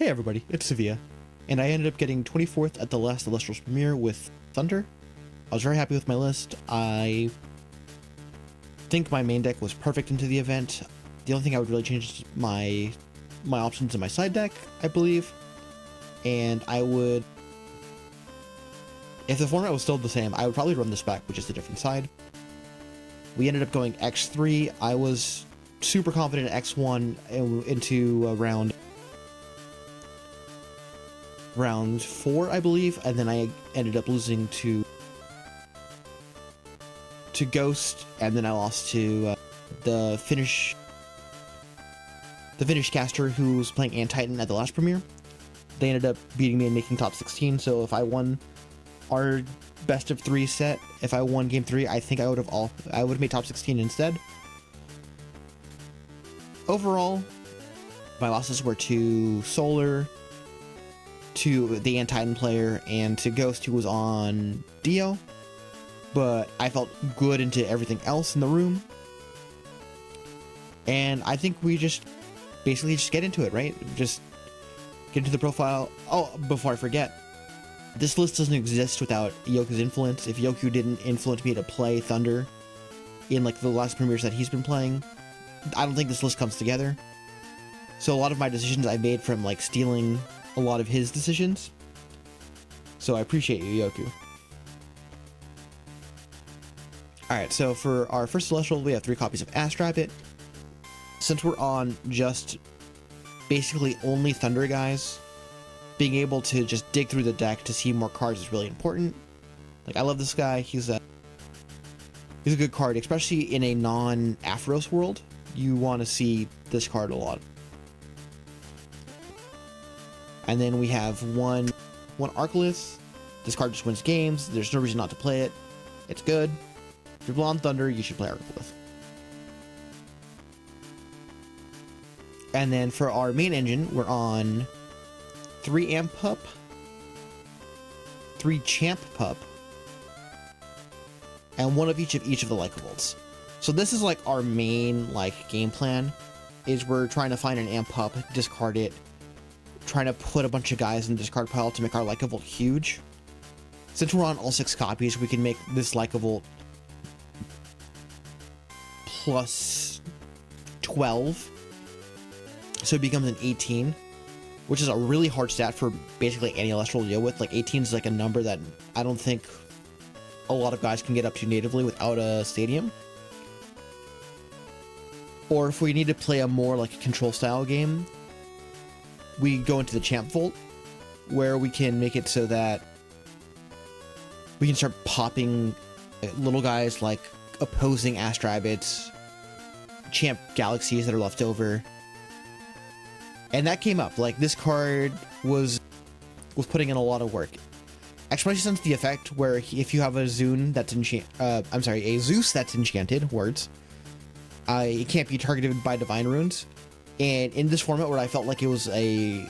Hey everybody, it's Sevilla, and I ended up getting 24th at the last Elestrals premiere with Thunder. I was very happy with my list. I think my main deck was perfect into the event. The only thing I would really change is my options in my side deck, I believe. And I would, if the format was still the same, I would probably run this back with just a different side. We ended up going X3. I was super confident in X1 into round 4, I believe, and then I ended up losing to Ghost, and then I lost to the Finnish caster who was playing Ant-Titan at the last premiere. They ended up beating me and making top 16, so if I won our best of 3 set, if I won game 3, I think I would have made top 16 instead. Overall, my losses were to Solar, to the Ant-Titan player, and to Ghost, who was on Dio, but I felt good into everything else in the room. And I think we just basically just get into it, right? Just get into the profile. Oh, before I forget, this list doesn't exist without Yoku's influence. If Yoku didn't influence me to play Thunder in like the last premieres that he's been playing, I don't think this list comes together. So a lot of my decisions I made from like stealing a lot of his decisions. So I appreciate you, Yoku. Alright, so for our first Celestial, we have 3 copies of Astrabbit. Since we're on just basically only Thunder guys, being able to just dig through the deck to see more cards is really important. Like, I love this guy. He's a good card, especially in a non-Aphros world. You want to see this card a lot. And then we have one Arcalith. This card just wins games. There's no reason not to play it. It's good. If you're Blonde Thunder, you should play Arcalith. And then for our main engine, we're on 3 Amp Pup, 3 Champ Pup, and 1 of each of the Lycavolts. So this is like our main like game plan, is we're trying to find an Amp Pup, discard it, trying to put a bunch of guys in the discard pile to make our Lycavolt huge. Since we're on all 6 copies, we can make this Lycavolt plus 12, so it becomes an 18, which is a really hard stat for basically any Elestral to deal with. Like 18 is like a number that I don't think a lot of guys can get up to natively without a stadium. Or if we need to play a more like a control style game, we go into the Champ Volt, where we can make it so that we can start popping little guys like opposing Astrabbits, Champ Galaxies that are left over. And that came up. Like, this card was putting in a lot of work, especially since the effect where if you have a Zune that's a Zeus that's enchanted, it can't be targeted by Divine Runes. And in this format, where I felt like it was a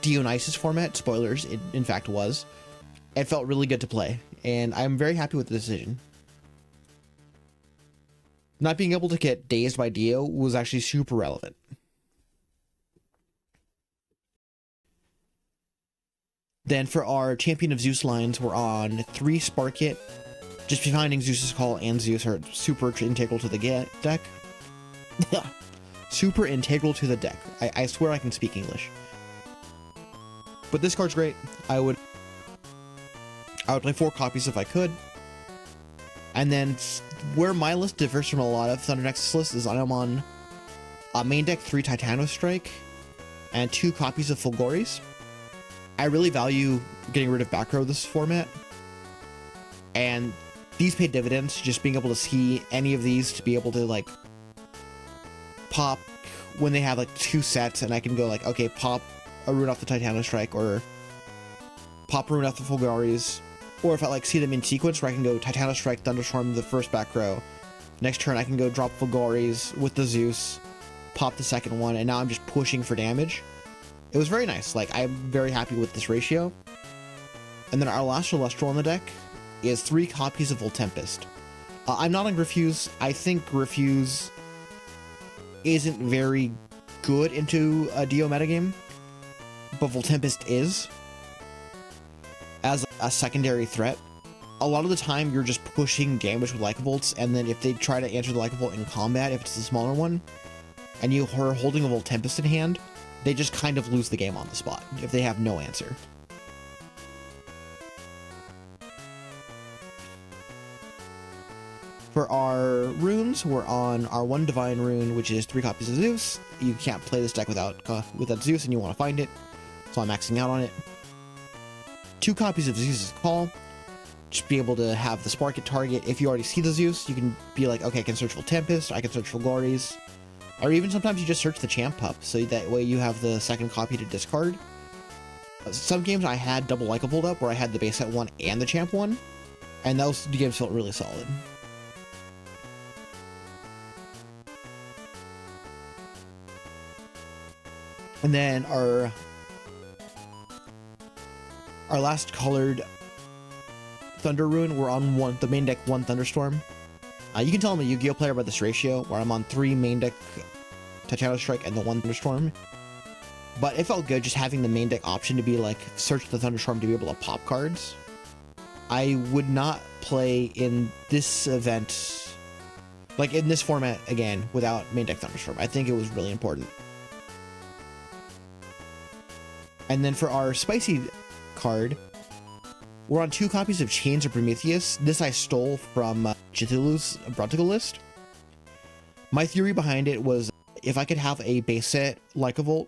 Dionysus format, spoilers, it in fact was, it felt really good to play, and I'm very happy with the decision. Not being able to get dazed by Dio was actually super relevant. Then for our Champion of Zeus lines, we're on 3 Sparkit. Just finding Zeus's Call and Zeus are super integral to the deck. Super integral to the deck. I swear I can speak English. But this card's great. I would play 4 copies if I could. And then where my list differs from a lot of Thunder Nexus lists is I'm on main deck 3 Titanos Strike and 2 copies of Fulgoris. I really value getting rid of back row this format, and these pay dividends. Just being able to see any of these, to be able to like pop when they have like 2 sets, and I can go like, okay, pop a rune off the Titanos Strike, or pop a rune off the Fulgoris, or if I like see them in sequence, where I can go Titanos Strike, Thunderstorm the first back row. Next turn I can go drop Fulgoris with the Zeus, pop the second one, and now I'm just pushing for damage. It was very nice. Like, I'm very happy with this ratio. And then our last Celestial on the deck is 3 copies of Voltempest. I'm not on Refuse. I think Refuse isn't very good into a Dio metagame. but Voltempest is as a secondary threat. A lot of the time, you're just pushing damage with Lyca Volts, and then if they try to answer the Lyca Volt in combat, if it's the smaller one, and you are holding a Voltempest in hand, they just kind of lose the game on the spot if they have no answer. For our runes, we're on our 1 Divine rune, which is 3 copies of Zeus. You can't play this deck without Zeus, and you want to find it, so I'm maxing out on it. 2 copies of Zeus's Call. Just be able to have the Spark at target. If you already see the Zeus, you can be like, okay, I can search for Tempest, I can search for Glories, or even sometimes you just search the Champ Pup, so that way you have the second copy to discard. Some games I had double Lyca Volt up, where I had the base set one and the Champ one, and those games felt really solid. And then our last colored Thunder rune, we're on the main deck 1 Thunderstorm. You can tell I'm a Yu-Gi-Oh player by this ratio, where I'm on 3 main deck Titano Strike and the 1 Thunderstorm. But it felt good just having the main deck option to be like, search the Thunderstorm to be able to pop cards. I would not play in this event, like in this format again, without main deck Thunderstorm. I think it was really important. And then for our spicy card, we're on 2 copies of Chains of Prometheus. This I stole from Cthulhu's Brontical list. My theory behind it was, if I could have a base set Lyca Volt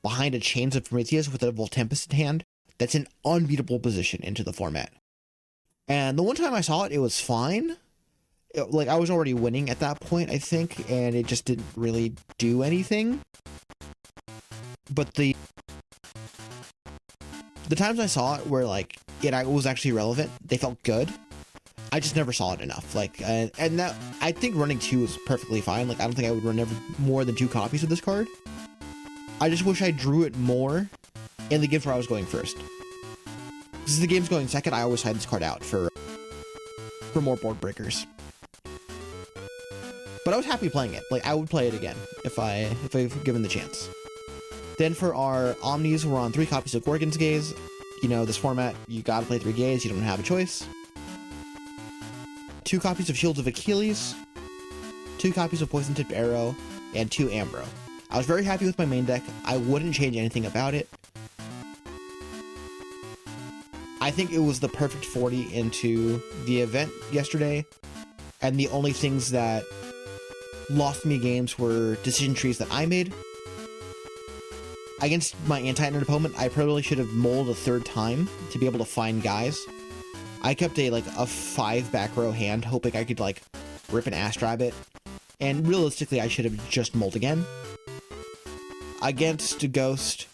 behind a Chains of Prometheus with a Voltempest in hand, that's an unbeatable position into the format. And the one time I saw it, it was fine. Like, I was already winning at that point, I think, and it just didn't really do anything. But the times I saw it where, like, it was actually relevant, they felt good. I just never saw it enough. Like, and that, I think running 2 is perfectly fine. Like, I don't think I would run more than 2 copies of this card. I just wish I drew it more in the games where I was going first. Because the game's going second, I always hide this card out for more board breakers. But I was happy playing it. Like, I would play it again if I've given the chance. Then for our Omnis, we're on 3 copies of Gorgon's Gaze. You know, this format, you gotta play 3 Gaze, you don't have a choice. 2 copies of Shields of Achilles, 2 copies of Poison Tipped Arrow, and 2 Ambro. I was very happy with my main deck. I wouldn't change anything about it. I think it was the perfect 40 into the event yesterday, and the only things that lost me games were decision trees that I made. Against my anti-nerd opponent, I probably should have mulled a 3rd time to be able to find guys. I kept a 5 back row hand, hoping I could like rip an Astrabbit, and realistically I should have just mulled again. Against Ghost,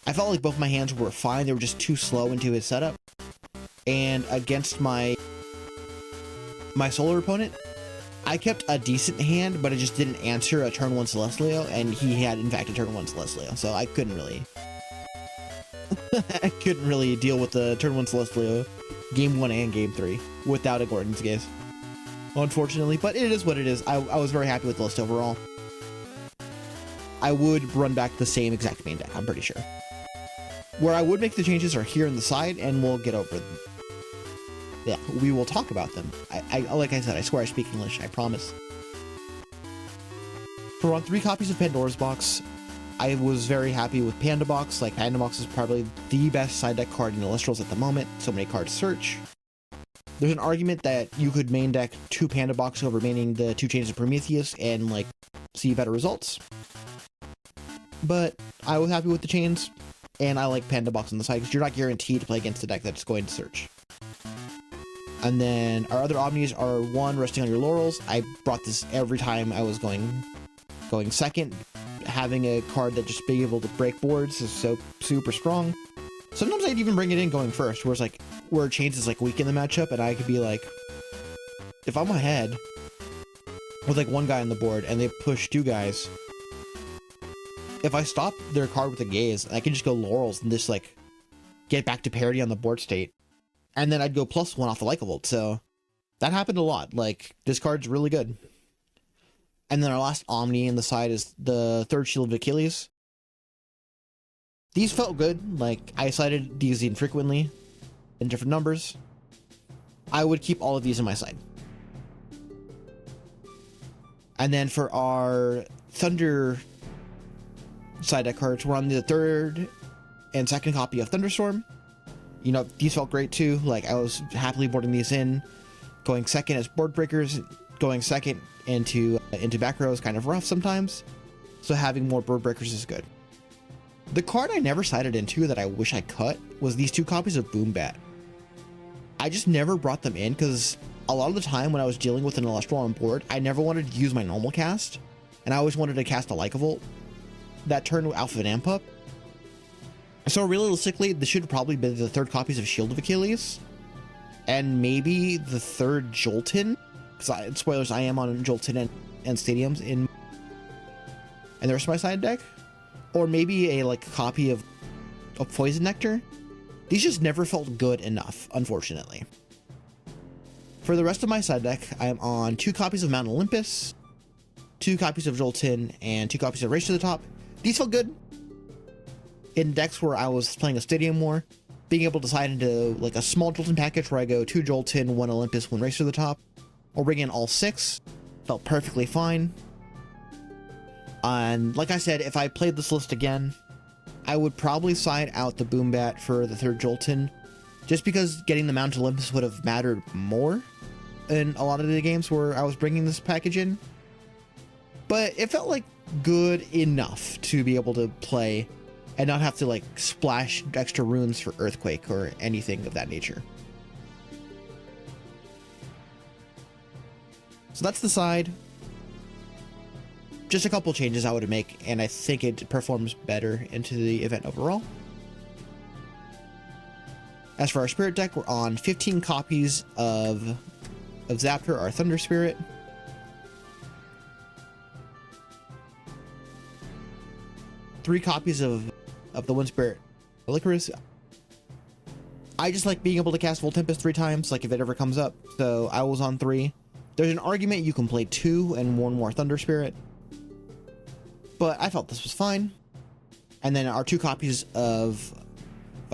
I felt like both my hands were fine, they were just too slow into his setup. And against my Solar opponent, I kept a decent hand, but it just didn't answer a turn 1 Celestleo, and he had, in fact, a turn 1 Celestleo, so I couldn't really... I couldn't really deal with the turn 1 Celestleo, game 1 and game 3, without a Gorgon's Gaze. Unfortunately, but it is what it is. I was very happy with the list overall. I would run back the same exact main deck, I'm pretty sure. Where I would make the changes are here on the side, and we'll get over them. Yeah, we will talk about them. Like I said, I swear I speak English, I promise. For on 3 copies of Pandora's Box, I was very happy with Panda Box. Like, Panda Box is probably the best side deck card in Elestrals at the moment. So many cards search. There's an argument that you could main deck 2 Panda Box over maining the 2 Chains of Prometheus and, like, see better results. But I was happy with the chains, and I like Panda Box on the side because you're not guaranteed to play against a deck that's going to search. And then our other Omnis are 1, Resting on Your Laurels. I brought this every time I was going second. Having a card that just being able to break boards is so super strong. Sometimes I'd even bring it in going first, where it's like, where Chains is like weak in the matchup, and I could be like, if I'm ahead with like 1 guy on the board and they push 2 guys, if I stop their card with a Gaze, I can just go Laurels and just like get back to parity on the board state. And then I'd go +1 off the Lyca Volt, so that happened a lot. Like, this card's really good. And then our last Omni in the side is the 3rd Shield of Achilles. These felt good. Like, I decided to use these infrequently in different numbers. I would keep all of these in my side. And then for our Thunder side deck cards, we're on the third and second copy of Thunderstorm. You know, these felt great too. Like, I was happily boarding these in. Going second as board breakers, going second into back row is kind of rough sometimes. So having more board breakers is good. The card I never sided into that I wish I cut was these 2 copies of Boom Bat. I just never brought them in because a lot of the time when I was dealing with an Elestral on board, I never wanted to use my normal cast, and I always wanted to cast a Lycavolt that turn with Alpha and Amp up. So realistically, this should probably be the 3rd copies of Shield of Achilles, and maybe the 3rd Jolton, because spoilers, I am on Jolton and Stadiums in the rest of my side deck, or maybe a like copy of Poison Nectar. These just never felt good enough, unfortunately. For the rest of my side deck, I am on 2 copies of Mount Olympus, 2 copies of Jolton, and 2 copies of Race to the Top. These felt good. In decks where I was playing a Stadium more, being able to decide into like a small Jolton package where I go 2 Jolton, 1 Olympus, 1 Race to the Top, or bring in all 6, felt perfectly fine. And like I said, if I played this list again, I would probably side out the Boom Bat for the 3rd Jolton, just because getting the Mount Olympus would have mattered more in a lot of the games where I was bringing this package in. But it felt like good enough to be able to play and not have to like splash extra runes for Earthquake or anything of that nature. So that's the side. Just a couple changes I would make, and I think it performs better into the event overall. As for our Spirit deck, we're on 15 copies of Zaptor, our Thunder Spirit. Three copies of the Wind Spirit Licorice. I just like being able to cast Volt Tempest 3 times, like if it ever comes up. So I was on 3. There's an argument you can play 2 and 1 more Thunder Spirit, but I felt this was fine. And then our 2 copies of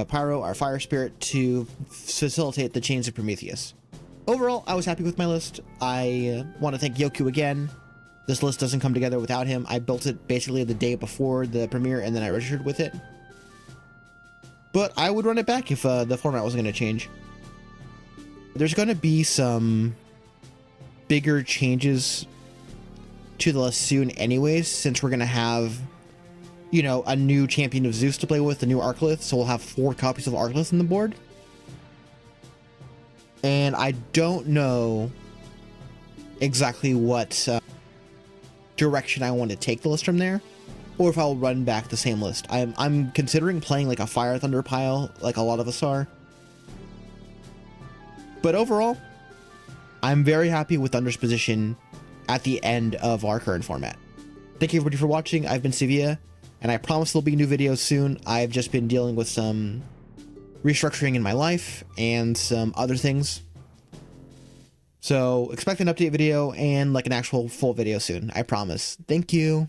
Pyro, our Fire Spirit, to facilitate the Chains of Prometheus. Overall, I was happy with my list. I want to thank Yoku again. This list doesn't come together without him. I built it basically the day before the premiere, and then I registered with it. But I would run it back if the format wasn't going to change. There's going to be some bigger changes to the list soon anyways, since we're going to have, you know, a new Champion of Zeus to play with, the new Arclith, so we'll have 4 copies of Arclith on the board. And I don't know exactly what direction I want to take the list from there, or if I'll run back the same list. I'm considering playing like a Fire Thunder pile, like a lot of us are. But overall, I'm very happy with Thunder's position at the end of our current format. Thank you everybody for watching. I've been Sevilla, and I promise there'll be new videos soon. I've just been dealing with some restructuring in my life and some other things. So expect an update video and like an actual full video soon, I promise. Thank you.